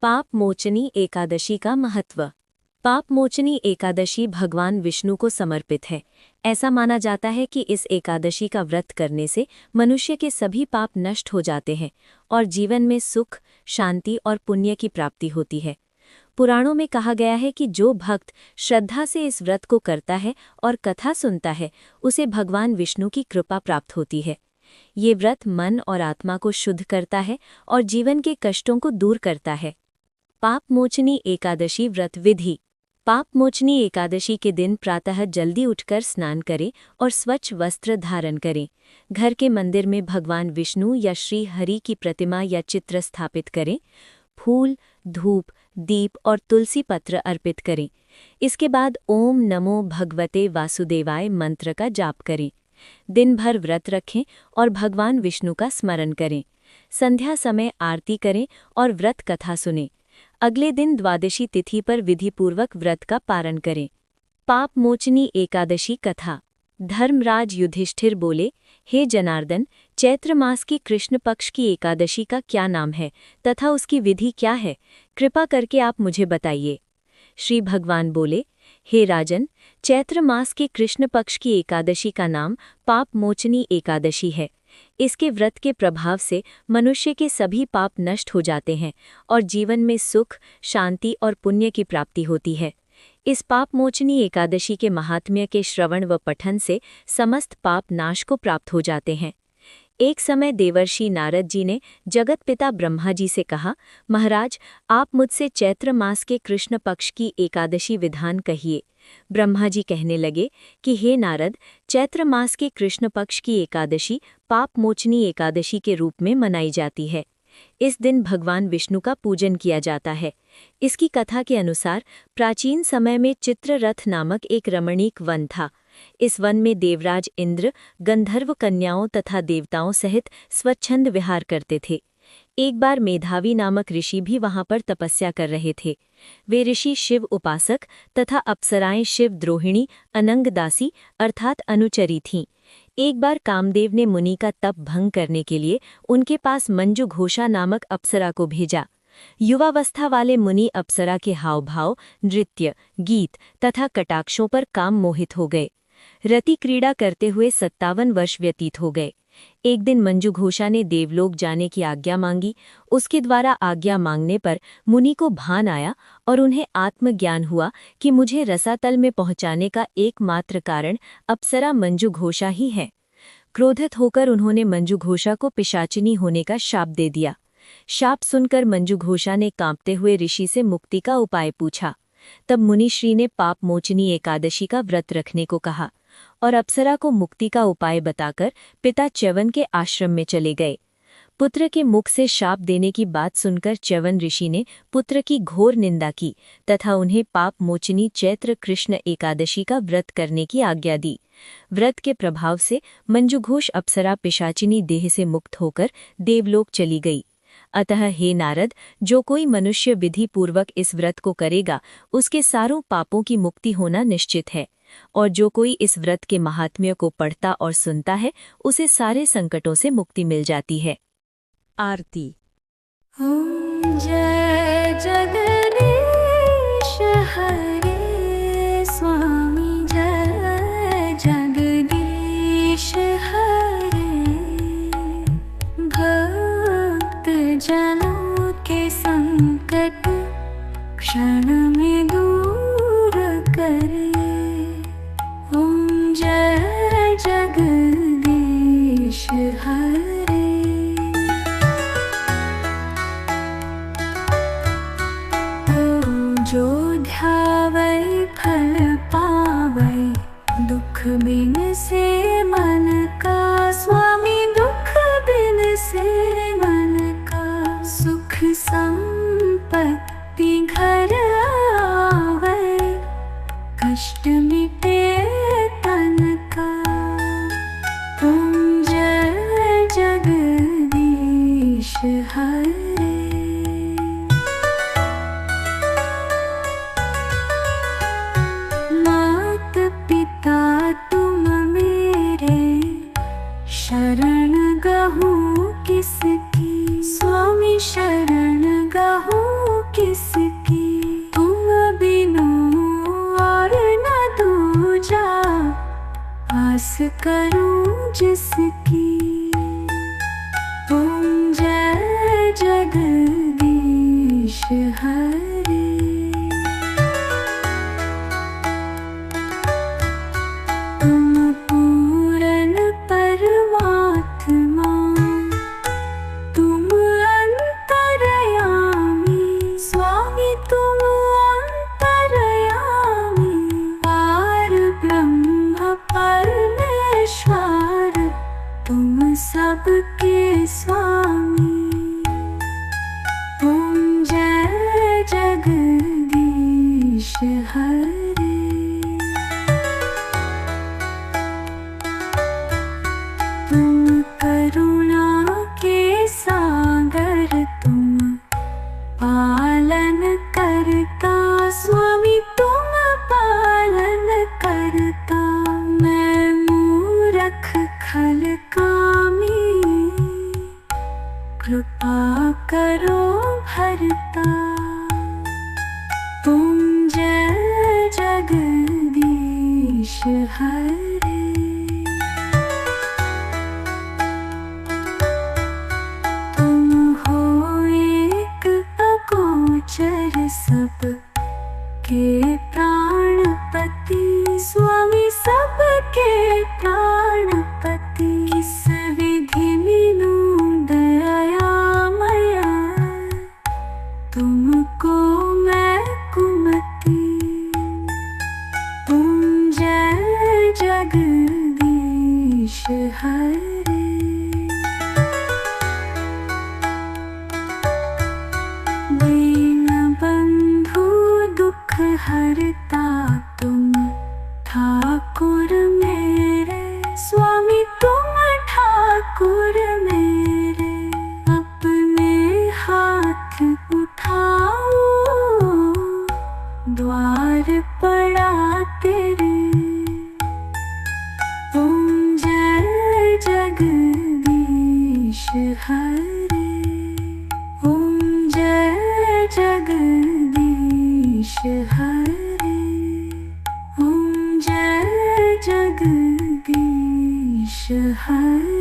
पाप मोचनी एकादशी का महत्व। पाप मोचनी एकादशी भगवान विष्णु को समर्पित है। ऐसा माना जाता है कि इस एकादशी का व्रत करने से मनुष्य के सभी पाप नष्ट हो जाते हैं और जीवन में सुख, शांति और पुण्य की प्राप्ति होती है। पुराणों में कहा गया है कि जो भक्त श्रद्धा से इस व्रत को करता है और कथा सुनता है, उसे भगवान विष्णु की कृपा प्राप्त होती है। ये व्रत मन और आत्मा को शुद्ध करता है और जीवन के कष्टों को दूर करता है। पाप मोचनी एकादशी व्रत विधि। पाप मोचनी एकादशी के दिन प्रातः जल्दी उठकर स्नान करें और स्वच्छ वस्त्र धारण करें। घर के मंदिर में भगवान विष्णु या श्री हरि की प्रतिमा या चित्र स्थापित करें। फूल, धूप, दीप और तुलसी पत्र अर्पित करें। इसके बाद ओम नमो भगवते वासुदेवाय मंत्र का जाप करें। दिन भर व्रत रखें और भगवान विष्णु का स्मरण करें। संध्या समय आरती करें और व्रत कथा सुनें। अगले दिन द्वादशी तिथि पर विधिपूर्वक व्रत का पारण करें। पाप मोचनी एकादशी कथा। धर्मराज युधिष्ठिर बोले, हे जनार्दन, चैत्र मास की कृष्ण पक्ष की एकादशी का क्या नाम है तथा उसकी विधि क्या है? कृपा करके आप मुझे बताइए। श्री भगवान बोले, हे राजन, चैत्र मास के कृष्ण पक्ष की एकादशी का नाम पाप मोचनी एकादशी है। इसके व्रत के प्रभाव से मनुष्य के सभी पाप नष्ट हो जाते हैं और जीवन में सुख, शांति और पुण्य की प्राप्ति होती है। इस पाप मोचनी एकादशी के महात्म्य के श्रवण व पठन से समस्त पाप नाश को प्राप्त हो जाते हैं। एक समय देवर्षि नारद जी ने जगत पिता ब्रह्मा जी से कहा, महाराज, आप मुझसे चैत्र मास के कृष्ण पक्ष की एकादशी विधान कहिए। ब्रह्मा जी कहने लगे कि हे नारद, चैत्र मास के कृष्ण पक्ष की एकादशी पाप मोचनी एकादशी के रूप में मनाई जाती है। इस दिन भगवान विष्णु का पूजन किया जाता है। इसकी कथा के अनुसार प्राचीन समय में चित्ररथ नामक एक रमणीक वन था। इस वन में देवराज इंद्र गंधर्व कन्याओं तथा देवताओं सहित स्वच्छंद विहार करते थे। एक बार मेधावी नामक ऋषि भी वहां पर तपस्या कर रहे थे। वे ऋषि शिव उपासक तथा अप्सराएं शिव द्रोहिणी अनंगदासी अर्थात अनुचरी थीं। एक बार कामदेव ने मुनि का तप भंग करने के लिए उनके पास मंजू घोषा नामक अप्सरा को भेजा। युवावस्था वाले मुनि अप्सरा के हाव भाव, नृत्य, गीत तथा कटाक्षों पर काम मोहित हो गए। रति क्रीड़ा करते हुए 57 वर्ष व्यतीत हो गए। एक दिन मंजू घोषा ने देवलोक जाने की आज्ञा मांगी। उसके द्वारा आज्ञा मांगने पर मुनि को भान आया और उन्हें आत्मज्ञान हुआ कि मुझे रसातल में पहुंचाने का एकमात्र कारण अप्सरा मंजू घोषा ही है। क्रोधित होकर उन्होंने मंजू घोषा को पिशाचिनी होने का शाप दे दिया। शाप सुनकर मंजू घोषा ने कांपते हुए ऋषि से मुक्ति का उपाय पूछा। तब मुनिश्री ने पाप मोचनी एकादशी का व्रत रखने को कहा और अप्सरा को मुक्ति का उपाय बताकर पिता च्यवन के आश्रम में चले गए। पुत्र के मुख से शाप देने की बात सुनकर च्यवन ऋषि ने पुत्र की घोर निंदा की तथा उन्हें पाप मोचनी चैत्र कृष्ण एकादशी का व्रत करने की आज्ञा दी। व्रत के प्रभाव से मंजूघोष अप्सरा पिशाचिनी देह से मुक्त होकर देवलोक चली गई। अतः हे नारद, जो कोई मनुष्य विधि पूर्वक इस व्रत को करेगा, उसके सारों पापों की मुक्ति होना निश्चित है। और जो कोई इस व्रत के महात्म्य को पढ़ता और सुनता है, उसे सारे संकटों से मुक्ति मिल जाती है। आरती। ओम जय जगदीश हरे स्वामी, जय जगदीश हरे। भक्त जनों के संकट क्षण में दूर करे। ओम जय जगदीश हरे। जो ध्यावै फल पावै, दुख बिन से मन का स्वामी, दुख बिन से मन का। सुख संपत्ति घर आवे, कष्ट मिटे तन का। ओम जय जगदीश हरे। मात पिता तुम मेरे, शरण गहूँ किसकी? स्वामी शरण गहूँ किसकी, तुम बिनु और न दूजा, आस करूं जिसकी। तुम जय जगदीश हरे। तुम पूर्ण परमात्मा, तुम अंतर्यामी, स्वामी तुम अंतर्यामी। पार ब्रह्म परमेश्वर, तुम सबके स्वामी। तुम जय जगदीश हरे। तुम करुणा के सागर, तुम पालन करता स्वामी, तुम पालन करता। मैं मूरख खल कामी, कृपा करो भरता। तुम जय जगदीश हरे। तुम हो एक अगोचर, सब के प्राणपति स्वामी, सबके प्राणपति। किस विधि मीनू दयामया, तुमको मैं कुमति। तुम जय जगदीश हरे। दीन बंधु दुख हरता, तुम ठाकुर मेरे स्वामी, तुम ठाकुर मेरे। अपने हाथ उठाओ, द्वार पड़ा तेरे। तुम जय जगदीश हरे। ओम जय जगदीश हरे। ओम जय जगदीश हरे।